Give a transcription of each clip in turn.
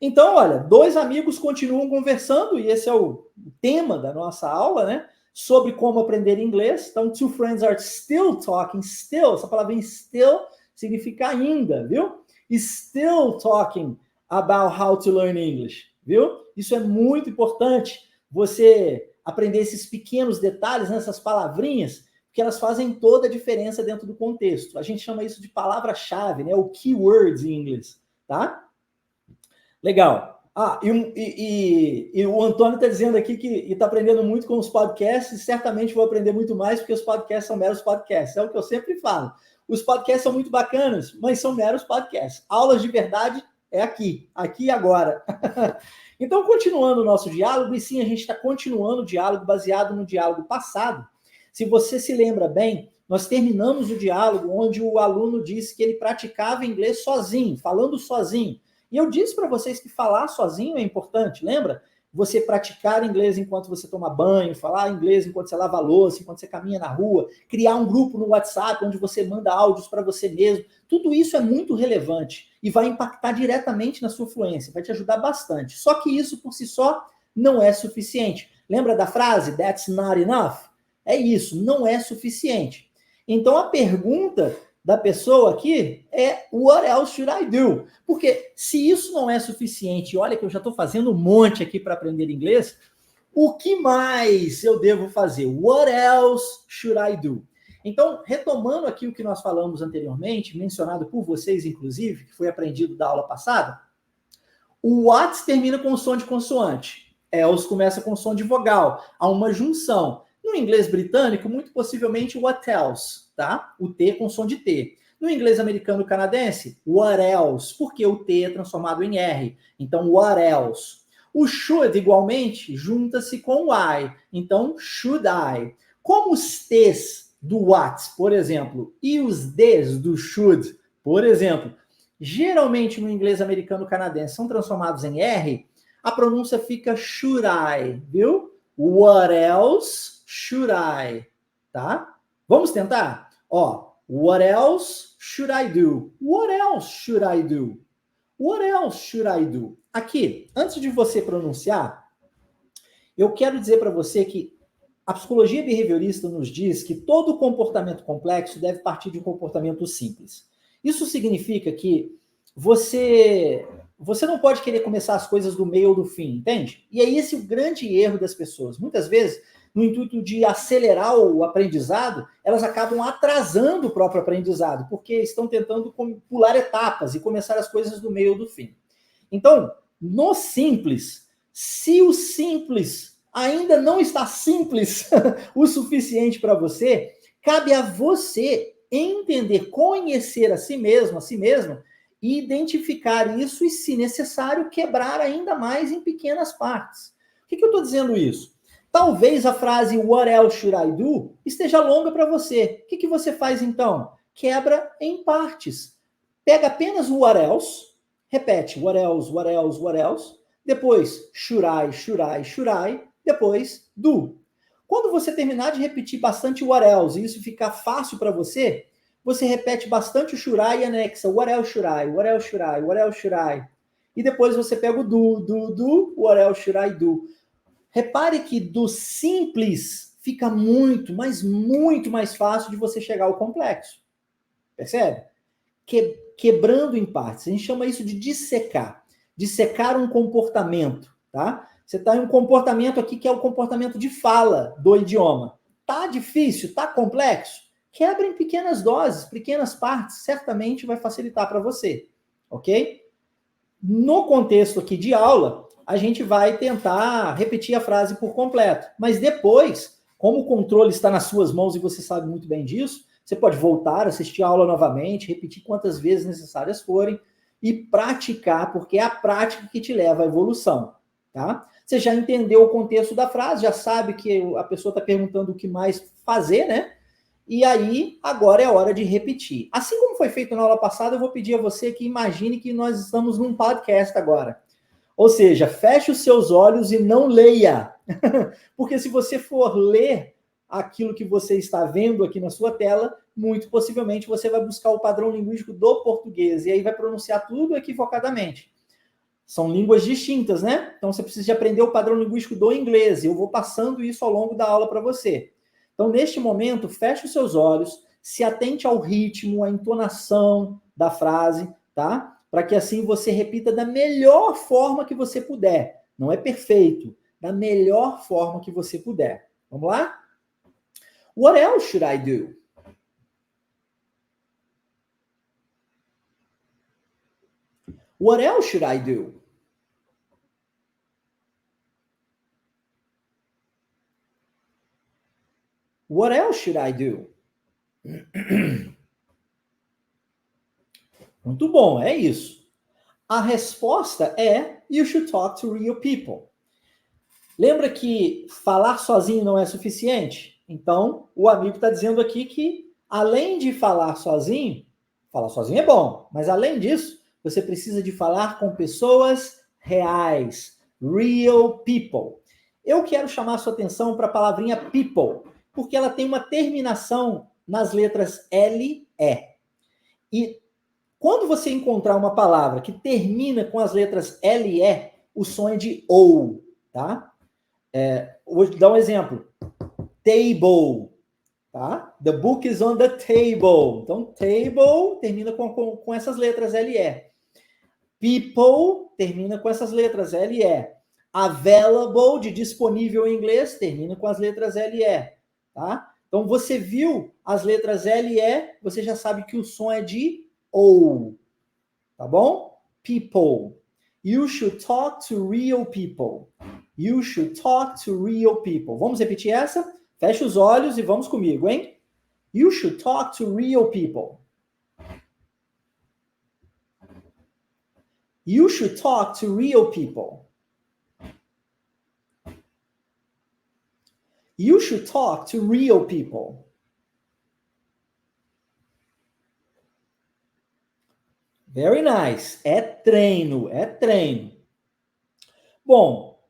Então, olha, dois amigos continuam conversando, e esse é o tema da nossa aula, né? Sobre como aprender inglês. Então, two friends are still talking, still, essa palavra still significa ainda, viu? Still talking about how to learn English, viu? Isso é muito importante, você aprender esses pequenos detalhes, né, essas palavrinhas, porque elas fazem toda a diferença dentro do contexto. A gente chama isso de palavra-chave, né? O keywords em inglês, tá? Legal. E o Antônio está dizendo aqui que está aprendendo muito com os podcasts, e certamente vou aprender muito mais, porque os podcasts são meros podcasts. É o que eu sempre falo. Os podcasts são muito bacanas, mas são meros podcasts. Aulas de verdade é aqui e agora. Então, continuando o nosso diálogo, e sim, a gente está continuando o diálogo baseado no diálogo passado. Se você se lembra bem, nós terminamos o diálogo onde o aluno disse que ele praticava inglês sozinho, falando sozinho. E eu disse para vocês que falar sozinho é importante, lembra? Você praticar inglês enquanto você toma banho, falar inglês enquanto você lava a louça, enquanto você caminha na rua, criar um grupo no WhatsApp onde você manda áudios para você mesmo. Tudo isso é muito relevante e vai impactar diretamente na sua fluência, vai te ajudar bastante. Só que isso por si só não é suficiente. Lembra da frase, that's not enough? É isso, não é suficiente. Então a pergunta da pessoa aqui é what else should I do? Porque se isso não é suficiente, olha que eu já estou fazendo um monte aqui para aprender inglês, o que mais eu devo fazer? What else should I do? Então, retomando aqui o que nós falamos anteriormente, mencionado por vocês, inclusive, que foi aprendido da aula passada, o what termina com som de consoante, else começa com som de vogal, há uma junção. No inglês britânico, muito possivelmente what else, tá? O T com som de T. No inglês americano-canadense, what else, porque o T é transformado em R. Então, what else. O should, igualmente, junta-se com o I. Então, should I. Como os T's do what, por exemplo, e os D's do should, por exemplo, geralmente no inglês americano-canadense são transformados em R, a pronúncia fica should I, viu? What else should I? Tá? Vamos tentar? Ó, what else should I do? What else should I do? What else should I do? Aqui, antes de você pronunciar, eu quero dizer para você que a psicologia behaviorista nos diz que todo comportamento complexo deve partir de um comportamento simples. Isso significa que você não pode querer começar as coisas do meio ou do fim, entende? E é esse o grande erro das pessoas. Muitas vezes, no intuito de acelerar o aprendizado, elas acabam atrasando o próprio aprendizado, porque estão tentando pular etapas e começar as coisas do meio ou do fim. Então, no simples, se o simples ainda não está simples o suficiente para você, cabe a você entender, conhecer a si mesmo, a si mesma, e identificar isso e, se necessário, quebrar ainda mais em pequenas partes. Por que eu estou dizendo isso? Talvez a frase what else should I do esteja longa para você. O que você faz então? Quebra em partes. Pega apenas o what else, repete what else, what else, what else, depois should I, should I, should I, depois do. Quando você terminar de repetir bastante what else e isso ficar fácil para você, você repete bastante o should I e anexa what else should I, what else should I, what else should I. E depois você pega o do, what else should I do. Repare que do simples fica muito, mas muito mais fácil de você chegar ao complexo. Percebe? Quebrando em partes. A gente chama isso de dissecar. Dissecar um comportamento, tá? Você está em um comportamento aqui que é o comportamento de fala do idioma. Tá difícil? Tá complexo? Quebra em pequenas doses, pequenas partes, certamente vai facilitar para você, ok? No contexto aqui de aula, a gente vai tentar repetir a frase por completo, mas depois, como o controle está nas suas mãos e você sabe muito bem disso, você pode voltar, assistir a aula novamente, repetir quantas vezes necessárias forem e praticar, porque é a prática que te leva à evolução, tá? Você já entendeu o contexto da frase, já sabe que a pessoa está perguntando o que mais fazer, né? E aí, agora é hora de repetir. Assim como foi feito na aula passada, eu vou pedir a você que imagine que nós estamos num podcast agora. Ou seja, feche os seus olhos e não leia. Porque se você for ler aquilo que você está vendo aqui na sua tela, muito possivelmente você vai buscar o padrão linguístico do português e aí vai pronunciar tudo equivocadamente. São línguas distintas, né? Então você precisa de aprender o padrão linguístico do inglês. E eu vou passando isso ao longo da aula para você. Então, neste momento, feche os seus olhos, se atente ao ritmo, à entonação da frase, tá? Para que assim você repita da melhor forma que você puder. Não é perfeito, da melhor forma que você puder. Vamos lá? What else should I do? What else should I do? What else should I do? Muito bom, é isso. A resposta é you should talk to real people. Lembra que falar sozinho não é suficiente? Então, o amigo está dizendo aqui que, além de falar sozinho é bom, mas além disso, você precisa de falar com pessoas reais, real people. Eu quero chamar a sua atenção para a palavrinha people, porque ela tem uma terminação nas letras L, E. E quando você encontrar uma palavra que termina com as letras L e E, o som é de OU, tá? Vou dar um exemplo. Table, tá? The book is on the table. Então, table termina com essas letras L e E. People termina com essas letras L e E. Available, de disponível em inglês, termina com as letras L e E, tá? Então, você viu as letras L e E, você já sabe que o som é de OU, tá bom? People. You should talk to real people. You should talk to real people. Vamos repetir essa? Feche os olhos e vamos comigo, hein? You should talk to real people. You should talk to real people. You should talk to real people. Very nice. É treino, é treino. Bom,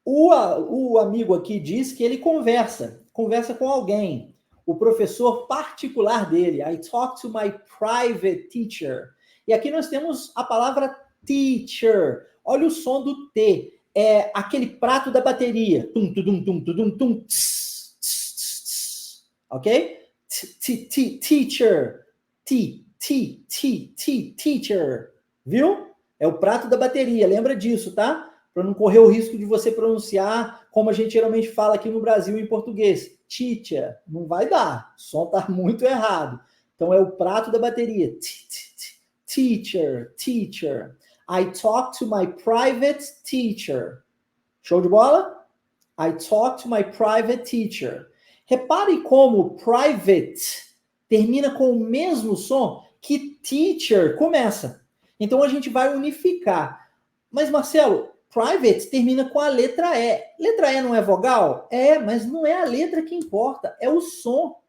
o amigo aqui diz que ele conversa com alguém. O professor particular dele. I talk to my private teacher. E aqui nós temos a palavra teacher. Olha o som do T. É aquele prato da bateria. Tum, tum, tum, tum, tum, tss, tss, tss, ok? Teacher. Teacher. Viu? É o prato da bateria. Lembra disso, tá? Para não correr o risco de você pronunciar como a gente geralmente fala aqui no Brasil em português. Teacher. Não vai dar. O som tá muito errado. Então é o prato da bateria. Teacher. I talk to my private teacher. Show de bola? I talk to my private teacher. Repare como private termina com o mesmo som que teacher começa. Então a gente vai unificar. Mas Marcelo, private termina com a letra E. Letra E não é vogal? É, mas não é a letra que importa, é o som.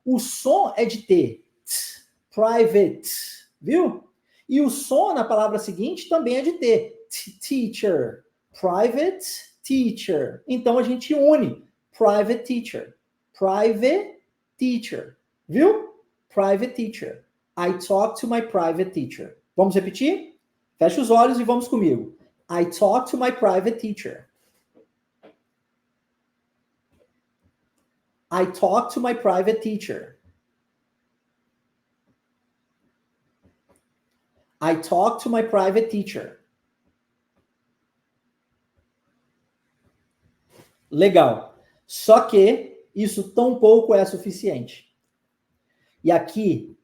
O som é de T. Private. Viu? E o som na palavra seguinte também é de T. Teacher. Private teacher. Então a gente une. Private teacher. Private teacher. Viu? Private teacher. I talk to my private teacher. Vamos repetir? Feche os olhos e vamos comigo. I talk to my private teacher. I talk to my private teacher. I talk to my private teacher. Legal. Só que isso tão pouco é suficiente. E aqui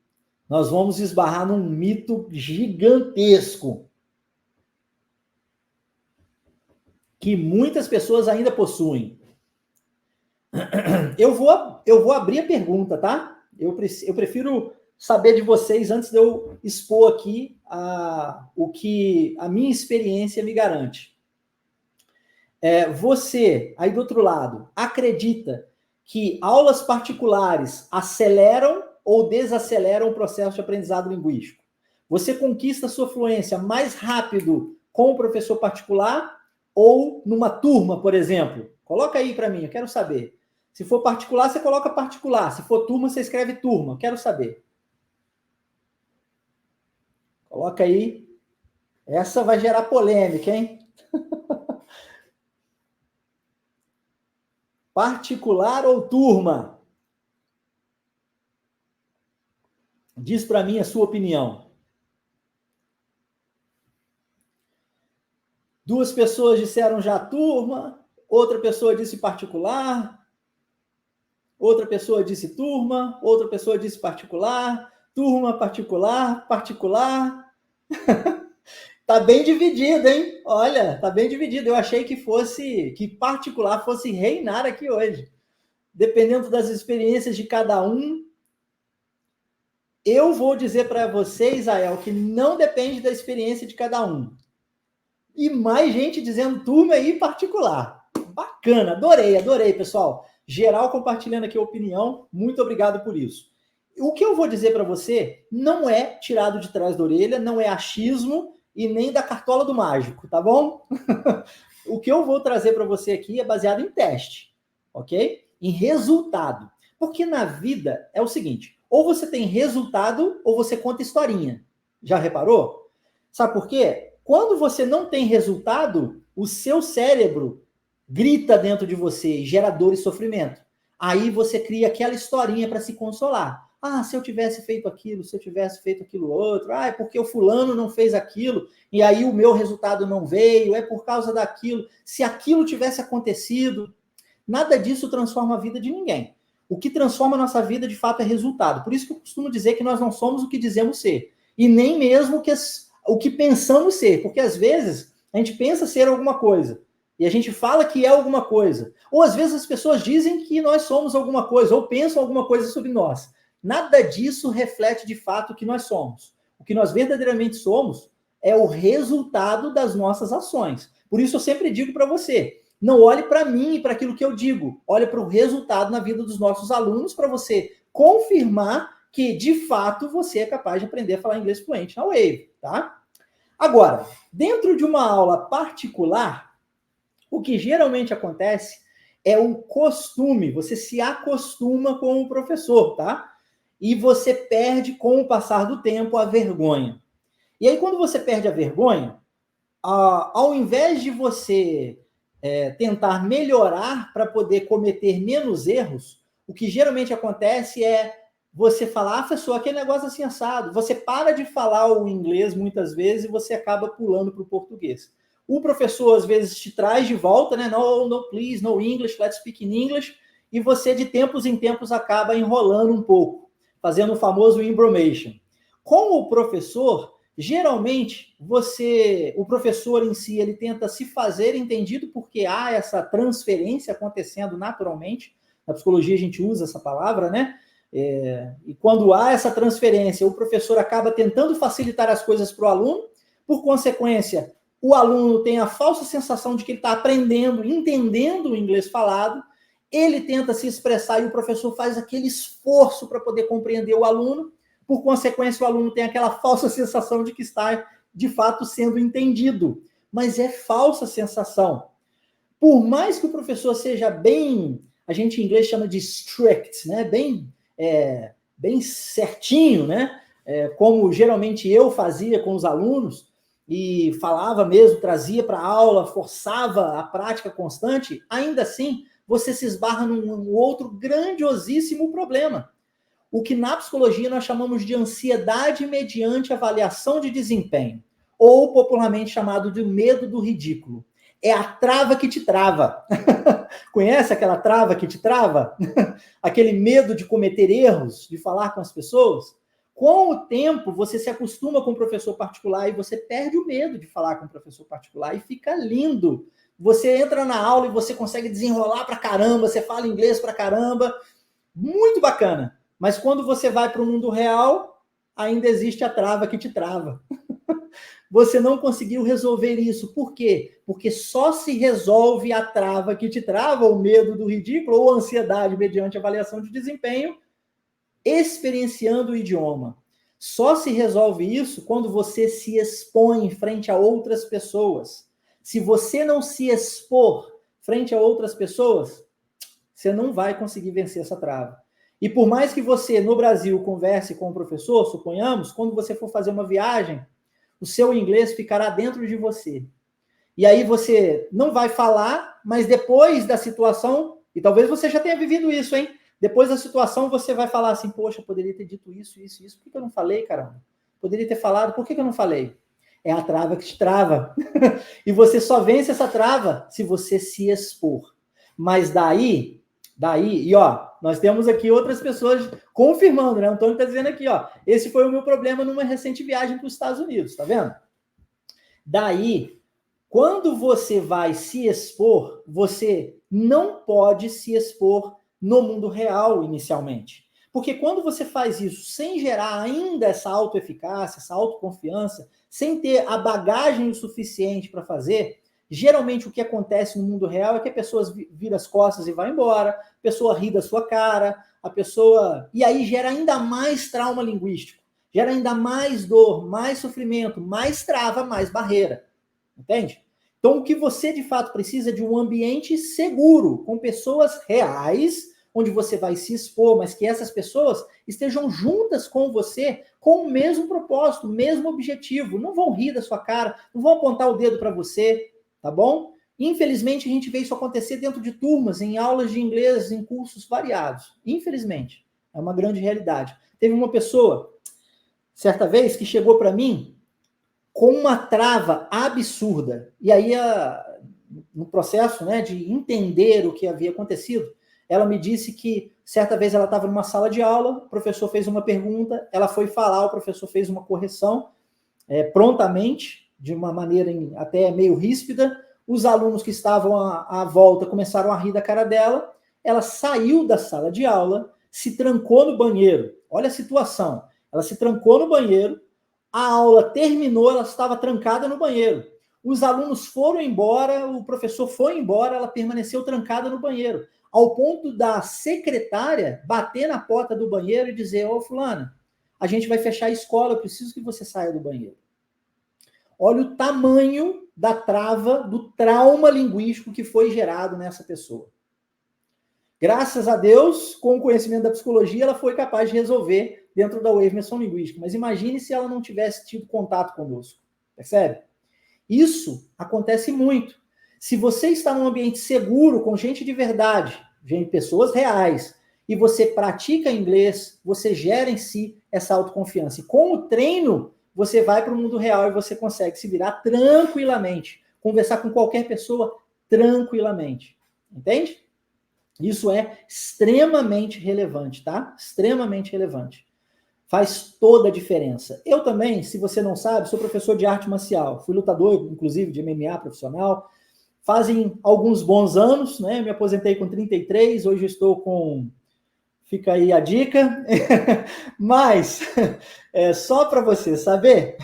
nós vamos esbarrar num mito gigantesco que muitas pessoas ainda possuem. Eu vou abrir a pergunta, tá? Eu prefiro saber de vocês antes de eu expor aqui o que a minha experiência me garante. Você, aí do outro lado, acredita que aulas particulares aceleram ou desaceleram o processo de aprendizado linguístico? Você conquista a sua fluência mais rápido com o professor particular ou numa turma, por exemplo? Coloca aí para mim, eu quero saber. Se for particular, você coloca particular. Se for turma, você escreve turma. Quero saber. Coloca aí. Essa vai gerar polêmica, hein? Particular ou turma? Diz para mim a sua opinião. 2 pessoas disseram já turma, outra pessoa disse particular, outra pessoa disse turma, outra pessoa disse particular, turma, particular, particular. Tá bem dividido, hein? Olha, tá bem dividido. Eu achei que particular fosse reinar aqui hoje. Dependendo das experiências de cada um, eu vou dizer para você, Israel, que não depende da experiência de cada um. E mais gente dizendo turma aí particular. Bacana, adorei, pessoal. Geral compartilhando aqui a opinião. Muito obrigado por isso. O que eu vou dizer para você não é tirado de trás da orelha, não é achismo e nem da cartola do mágico, tá bom? O que eu vou trazer para você aqui é baseado em teste, ok? Em resultado. Porque na vida é o seguinte, ou você tem resultado ou você conta historinha. Já reparou? Sabe por quê? Quando você não tem resultado, o seu cérebro grita dentro de você, gera dor e sofrimento. Aí você cria aquela historinha para se consolar. Ah, se eu tivesse feito aquilo, se eu tivesse feito aquilo outro, ah, é porque o fulano não fez aquilo, e aí o meu resultado não veio, é por causa daquilo. Se aquilo tivesse acontecido, nada disso transforma a vida de ninguém. O que transforma a nossa vida, de fato, é resultado. Por isso que eu costumo dizer que nós não somos o que dizemos ser. E nem mesmo o que pensamos ser. Porque, às vezes, a gente pensa ser alguma coisa. E a gente fala que é alguma coisa. Ou, às vezes, as pessoas dizem que nós somos alguma coisa. Ou pensam alguma coisa sobre nós. Nada disso reflete, de fato, o que nós somos. O que nós verdadeiramente somos é o resultado das nossas ações. Por isso, eu sempre digo para você, não olhe para mim e para aquilo que eu digo. Olhe para o resultado na vida dos nossos alunos para você confirmar que, de fato, você é capaz de aprender a falar inglês fluente na Wave, tá? Agora, dentro de uma aula particular, o que geralmente acontece é o costume. Você se acostuma com o professor, tá? E você perde, com o passar do tempo, a vergonha. E aí, quando você perde a vergonha, ao invés de você tentar melhorar para poder cometer menos erros, o que geralmente acontece é você falar, professor, aquele negócio assim assado. Você para de falar o inglês muitas vezes e você acaba pulando para o português. O professor, às vezes, te traz de volta, né? No, please, no English, let's speak in English. E você, de tempos em tempos, acaba enrolando um pouco, fazendo o famoso embromation. Com o professor, geralmente, o professor em si, ele tenta se fazer entendido porque há essa transferência acontecendo naturalmente. Na psicologia a gente usa essa palavra, né? E quando há essa transferência, o professor acaba tentando facilitar as coisas para o aluno, por consequência, o aluno tem a falsa sensação de que ele está aprendendo, entendendo o inglês falado, ele tenta se expressar e o professor faz aquele esforço para poder compreender o aluno, por consequência, o aluno tem aquela falsa sensação de que está, de fato, sendo entendido. Mas é falsa sensação. Por mais que o professor seja bem, a gente em inglês chama de strict, né? Bem certinho, né? Como geralmente eu fazia com os alunos, e falava mesmo, trazia para a aula, forçava a prática constante, ainda assim, você se esbarra num outro grandiosíssimo problema. O que na psicologia nós chamamos de ansiedade mediante avaliação de desempenho, ou popularmente chamado de medo do ridículo. É a trava que te trava. Conhece aquela trava que te trava? Aquele medo de cometer erros, de falar com as pessoas? Com o tempo, você se acostuma com o professor particular e você perde o medo de falar com o professor particular e fica lindo. Você entra na aula e você consegue desenrolar pra caramba, você fala inglês pra caramba. Muito bacana. Mas quando você vai para o mundo real, ainda existe a trava que te trava. Você não conseguiu resolver isso. Por quê? Porque só se resolve a trava que te trava, o medo do ridículo, ou a ansiedade mediante avaliação de desempenho, experienciando o idioma. Só se resolve isso quando você se expõe frente a outras pessoas. Se você não se expor frente a outras pessoas, você não vai conseguir vencer essa trava. E por mais que você, no Brasil, converse com o professor, suponhamos, quando você for fazer uma viagem, o seu inglês ficará dentro de você. E aí você não vai falar, mas depois da situação, e talvez você já tenha vivido isso, hein? Depois da situação você vai falar assim, poxa, poderia ter dito isso, isso, isso. Por que eu não falei, caramba? Poderia ter falado, por que eu não falei? É a trava que te trava. E você só vence essa trava se você se expor. Mas daí, e ó, nós temos aqui outras pessoas confirmando, né? O Antônio está dizendo aqui, ó, esse foi o meu problema numa recente viagem para os Estados Unidos, tá vendo? Daí, quando você vai se expor, você não pode se expor no mundo real inicialmente. Porque quando você faz isso sem gerar ainda essa autoeficácia, essa autoconfiança, sem ter a bagagem o suficiente para fazer, geralmente o que acontece no mundo real é que a pessoa vira as costas e vai embora, a pessoa ri da sua cara, a pessoa... E aí gera ainda mais trauma linguístico, gera ainda mais dor, mais sofrimento, mais trava, mais barreira. Entende? Então, o que você de fato precisa é de um ambiente seguro, com pessoas reais, onde você vai se expor, mas que essas pessoas estejam juntas com você, com o mesmo propósito, o mesmo objetivo. Não vão rir da sua cara, não vão apontar o dedo para você, tá bom? Infelizmente, a gente vê isso acontecer dentro de turmas, em aulas de inglês, em cursos variados. Infelizmente, é uma grande realidade. Teve uma pessoa, certa vez, que chegou para mim com uma trava absurda. E aí, no processo, né, de entender o que havia acontecido, ela me disse que, certa vez, ela estava numa sala de aula, o professor fez uma pergunta, ela foi falar, o professor fez uma correção prontamente, de uma maneira até meio ríspida, os alunos que estavam à volta começaram a rir da cara dela, ela saiu da sala de aula, se trancou no banheiro. Olha a situação. Ela se trancou no banheiro, a aula terminou, ela estava trancada no banheiro. Os alunos foram embora, o professor foi embora, ela permaneceu trancada no banheiro, ao ponto da secretária bater na porta do banheiro e dizer, ô fulana, a gente vai fechar a escola, eu preciso que você saia do banheiro. Olha o tamanho da trava, do trauma linguístico que foi gerado nessa pessoa. Graças a Deus, com o conhecimento da psicologia, ela foi capaz de resolver dentro da Wave Imersão Linguística. Mas imagine se ela não tivesse tido contato conosco. Percebe? Isso acontece muito. Se você está num ambiente seguro, com gente de verdade, pessoas reais, e você pratica inglês, você gera em si essa autoconfiança. E com o treino, você vai para o mundo real e você consegue se virar tranquilamente. Conversar com qualquer pessoa tranquilamente. Entende? Isso é extremamente relevante, tá? Extremamente relevante. Faz toda a diferença. Eu também, se você não sabe, sou professor de arte marcial. Fui lutador, inclusive, de MMA profissional. Fazem alguns bons anos, né? Me aposentei com 33, hoje eu estou com... Fica aí a dica. Mas, só para você saber,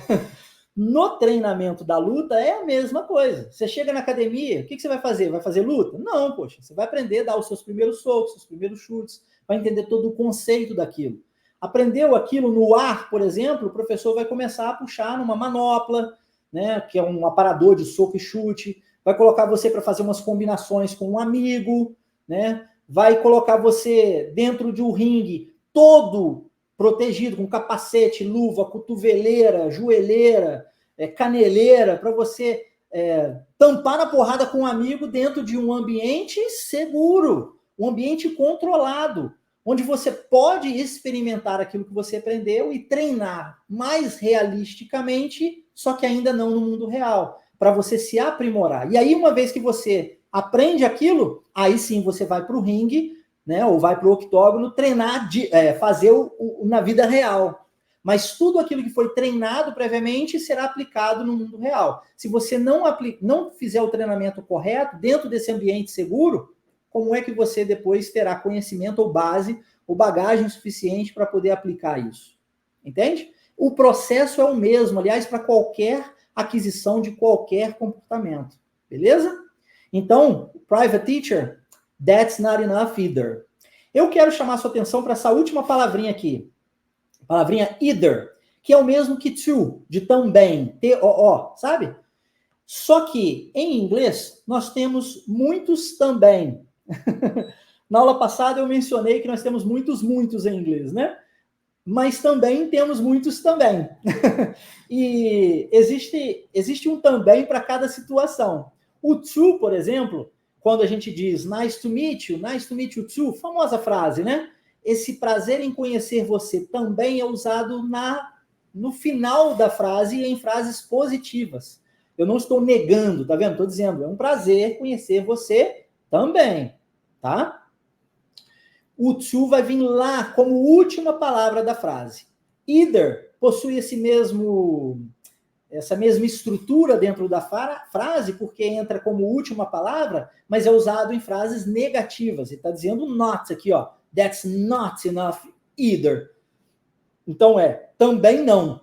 no treinamento da luta é a mesma coisa. Você chega na academia, o que você vai fazer? Vai fazer luta? Não, poxa. Você vai aprender a dar os seus primeiros socos, os primeiros chutes, vai entender todo o conceito daquilo. Aprendeu aquilo no ar, por exemplo, o professor vai começar a puxar numa manopla, né, que é um aparador de soco e chute, vai colocar você para fazer umas combinações com um amigo, né, vai colocar você dentro de um ringue todo protegido, com capacete, luva, cotoveleira, joelheira, caneleira, para você tampar na porrada com um amigo dentro de um ambiente seguro, um ambiente controlado, onde você pode experimentar aquilo que você aprendeu e treinar mais realisticamente, só que ainda não no mundo real, para você se aprimorar. E aí, uma vez que você aprende aquilo, aí sim você vai para o ringue, né, ou vai para o octógono treinar, fazer na vida real. Mas tudo aquilo que foi treinado previamente será aplicado no mundo real. Se você não fizer o treinamento correto dentro desse ambiente seguro, como é que você depois terá conhecimento ou base ou bagagem suficiente para poder aplicar isso? Entende? O processo é o mesmo, aliás, para qualquer aquisição de qualquer comportamento. Beleza? Então, private teacher, that's not enough either. Eu quero chamar sua atenção para essa última palavrinha aqui. Palavrinha either, que é o mesmo que to, de também, T-O-O, sabe? Só que, em inglês, nós temos muitos também. Na aula passada eu mencionei que nós temos muitos em inglês, né? mas também temos muitos também. E existe um também para cada situação. O to, por exemplo, quando a gente diz nice to meet you too, famosa frase, né? Esse prazer em conhecer você também é usado no final da frase e em frases positivas. Eu não estou negando, tá vendo? Estou dizendo, é um prazer conhecer você também, tá? O to vai vir lá como última palavra da frase. Either possui essa mesma estrutura dentro da frase, porque entra como última palavra, mas é usado em frases negativas. Ele está dizendo not aqui, ó. That's not enough either. Então também não.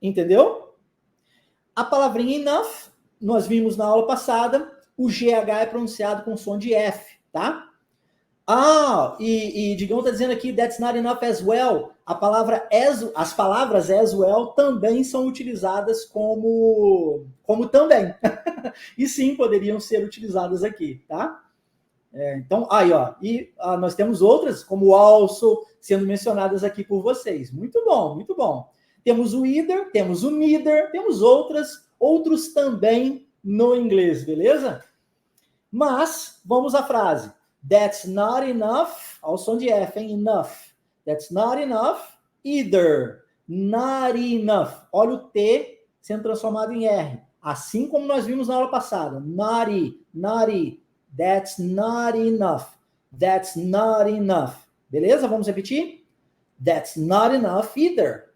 Entendeu? A palavrinha enough, nós vimos na aula passada, o GH é pronunciado com som de F, tá? E Digão está dizendo aqui, that's not enough as well. As palavras as well também são utilizadas como também. E sim, poderiam ser utilizadas aqui, tá? Então, aí, ó. E nós temos outras, como also, sendo mencionadas aqui por vocês. Muito bom, muito bom. Temos o either, temos o neither, temos outros também no inglês, beleza? Mas, vamos à frase. That's not enough, ao som de F, hein? Enough. That's not enough either. Not enough. Olha o T sendo transformado em R. Assim como nós vimos na aula passada. Naughty. That's not enough. That's not enough. Beleza? Vamos repetir? That's not enough either.